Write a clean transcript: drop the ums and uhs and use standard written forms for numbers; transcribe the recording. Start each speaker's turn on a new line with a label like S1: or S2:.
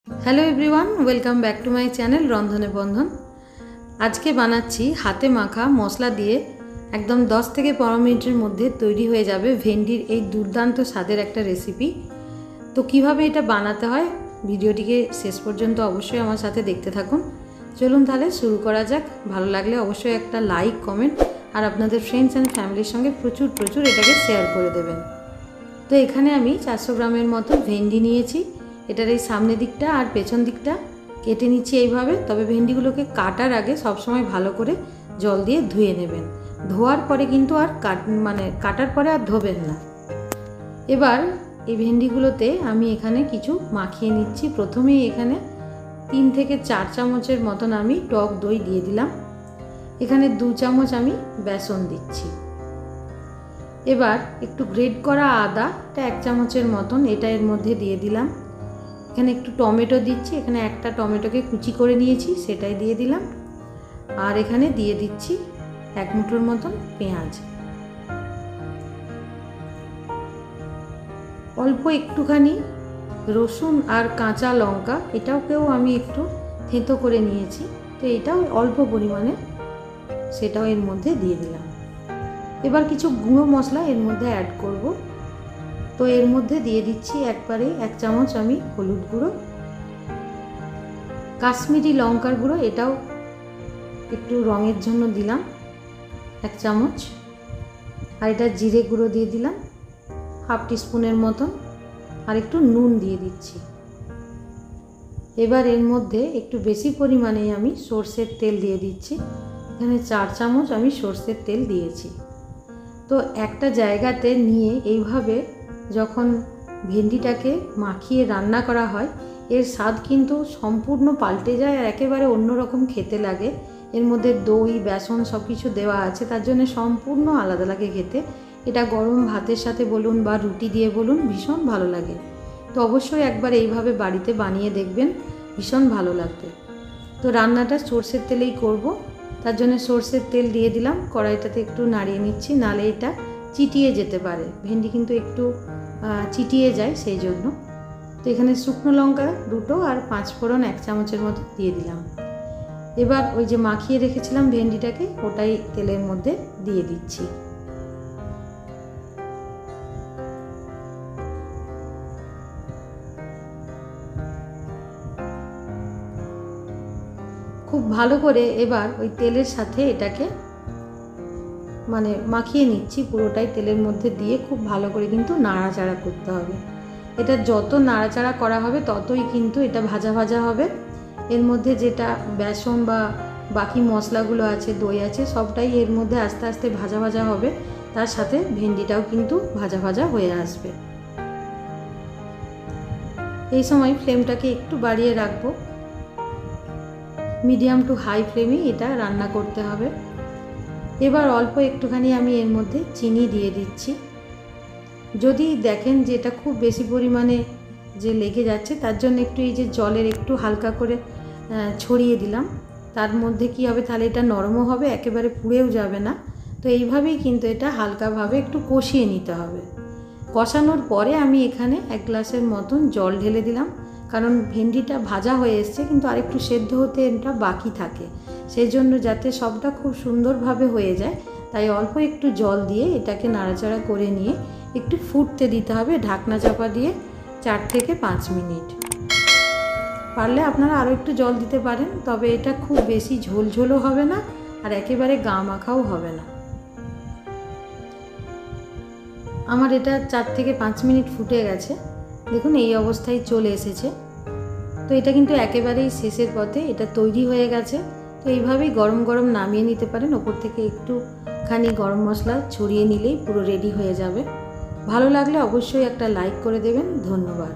S1: Hello everyone, welcome back to my channel রন্ধনে বন্ধন। আজকে বানাচ্ছি হাতে মাখা মশলা দিয়ে একদম 10 থেকে 15 মিনিটের মধ্যে তৈরি হয়ে যাবে ভেন্ডির এই দুর্দান্ত স্বাদের একটা রেসিপি। তো কিভাবে এটা বানাতে হয় ভিডিওটিকে শেষ পর্যন্ত অবশ্যই আমার সাথে দেখতে থাকুন। চলুন তাহলে শুরু করা যাক। ভালো লাগলে অবশ্যই একটা লাইক, কমেন্ট আর আপনাদের ফ্রেন্ডস অ্যান্ড ফ্যামিলির সঙ্গে প্রচুর এটাকে শেয়ার করে দেবেন। তো এখানে আমি 400 গ্রামের মতো ভেন্ডি নিয়েছি। এটার এই সামনের দিকটা আর পেছন দিকটা কেটে নিচ্ছি এইভাবে। তবে ভেন্ডিগুলোকে কাটার আগে সবসময় ভালো করে জল দিয়ে ধুয়ে নেবেন। ধোয়ার পরে কিন্তু আর কাটার পরে আর ধোবেন না। এবার এই ভেন্ডিগুলোতে আমি এখানে কিছু মাখিয়ে নিচ্ছি। প্রথমেই এখানে 3 থেকে 4 চামচের মতন আমি টক দই দিয়ে দিলাম। এখানে 2 চামচ আমি বেসন দিচ্ছি। এবার একটু গ্রেট করা আদা, এটা 1 চামচের মতন, এটা এর মধ্যে দিয়ে দিলাম। এখানে একটু টমেটো দিচ্ছি, এখানে একটা টমেটোকে কুচি করে নিয়েছি, সেটাই দিয়ে দিলাম। আর এখানে দিয়ে দিচ্ছি 1 মুঠোর মতন পেঁয়াজ। অল্প একটুখানি রসুন আর কাঁচা লঙ্কা, এটাকেও আমি একটু থেঁতো করে নিয়েছি। তো এটাও অল্প পরিমাণে, সেটাও এর মধ্যে দিয়ে দিলাম। এবার কিছু গুঁড়ো মশলা এর মধ্যে অ্যাড করব। তো এর মধ্যে দিয়ে দিচ্ছি একবারে 1 চামচ আমি হলুদ গুঁড়ো, কাশ্মীরি লঙ্কার গুঁড়ো, এটাও একটু রঙের জন্য দিলাম 1 চামচ। আর এটা জিরে গুঁড়ো দিয়ে দিলাম 1/2 টিস্পুনের মতন। আর একটু নুন দিয়ে দিচ্ছি। এবার এর মধ্যে একটু বেশি পরিমাণে আমি সর্ষের তেল দিয়ে দিচ্ছি। এখানে 4 চামচ আমি সর্ষের তেল দিয়েছি। তো একটা জায়গাতে নিয়ে এইভাবে যখন ভেন্ডিটাকে মাখিয়ে রান্না করা হয়, এর স্বাদ কিন্তু সম্পূর্ণ পাল্টে যায় আর একেবারে অন্যরকম খেতে লাগে। এর মধ্যে দই, বেসন সব কিছু দেওয়া আছে, তার জন্য সম্পূর্ণ আলাদা লাগে খেতে। এটা গরম ভাতের সাথে বলুন বা রুটি দিয়ে বলুন, ভীষণ ভালো লাগে। তো অবশ্যই একবার এইভাবে বাড়িতে বানিয়ে দেখবেন, ভীষণ ভালো লাগবে। তো রান্নাটা সর্ষের তেলেই করব, তার জন্য সর্ষের তেল দিয়ে দিলাম। কড়াইটাতে একটু নাড়িয়ে নিচ্ছি, নালে এটা চিটিয়ে যেতে পারে। ভেন্ডি কিন্তু একটু চিটিয়ে যায়, সেই জন্য। তো এখানে শুকনো লঙ্কা 2টো আর 5 ফোড়ন 1 চামচের মতো দিয়ে দিলাম। এবার ওই যে মাখিয়ে রেখেছিলাম ভেন্ডিটাকে, ওটাই তেলের মধ্যে দিয়ে দিচ্ছি। খুব ভালো করে এবার ওই তেলের সাথে এটাকে মাখিয়ে নিচ্ছি। পুরোটাই তেলের মধ্যে দিয়ে খুব ভালো করে কিন্তু নাড়াচাড়া করতে হবে। এটা যত নাড়াচাড়া করা হবে ততই কিন্তু এটা ভাজা ভাজা হবে। এর মধ্যে যেটা বেসন বা বাকি মশলাগুলো আছে, দই আছে, সবটাই এর মধ্যে আস্তে আস্তে ভাজা ভাজা হবে। তার সাথে ভেন্ডিটাও কিন্তু ভাজা ভাজা হয়ে আসবে। এই সময় ফ্লেমটাকে একটু বাড়িয়ে রাখবো। মিডিয়াম টু হাই ফ্লেমে এটা রান্না করতে হবে। এবার অল্প একটুখানি আমি এর মধ্যে চিনি দিয়ে দিচ্ছি। যদি দেখেন যে এটা খুব বেশি পরিমাণে যে লেগে যাচ্ছে, তার জন্য একটু এই যে জলের একটু হালকা করে ছড়িয়ে দিলাম। তার মধ্যে কি হবে, তাহলে এটা নরমও হবে, একেবারে পুড়েও যাবে না। তো এইভাবেই কিন্তু এটা হালকাভাবে একটু কষিয়ে নিতে হবে। কষানোর পরে আমি এখানে 1 গ্লাসের মতন জল ঢেলে দিলাম, কারণ ভেন্ডিটা ভাজা হয়ে এসছে কিন্তু আরেকটু সেদ্ধ হতে এটা বাকি থাকে। সেই জন্য যাতে সবটা খুব সুন্দরভাবে হয়ে যায়, তাই অল্প একটু জল দিয়ে এটাকে নাড়াচাড়া করে নিয়ে একটু ফুটতে দিতে হবে ঢাকনা চাপা দিয়ে 4 থেকে 5 মিনিট। পারলে আপনারা আরও একটু জল দিতে পারেন, তবে এটা খুব বেশি ঝোলঝোলও হবে না আর একেবারে গা মাখাও হবে না। আমার এটা 4 থেকে 5 মিনিট ফুটে গেছে, দেখুন এই অবস্থায় চলে এসেছে। তো এটা কিন্তু একেবারেই শেষের পথে, এটা তৈরি হয়ে গেছে। তো এইভাবেই গরম গরম নামিয়ে নিতে পারেন। ওপর থেকে একটুখানি গরম মশলা ছড়িয়ে নিলেই পুরো রেডি হয়ে যাবে। ভালো লাগলে অবশ্যই একটা লাইক করে দেবেন। ধন্যবাদ।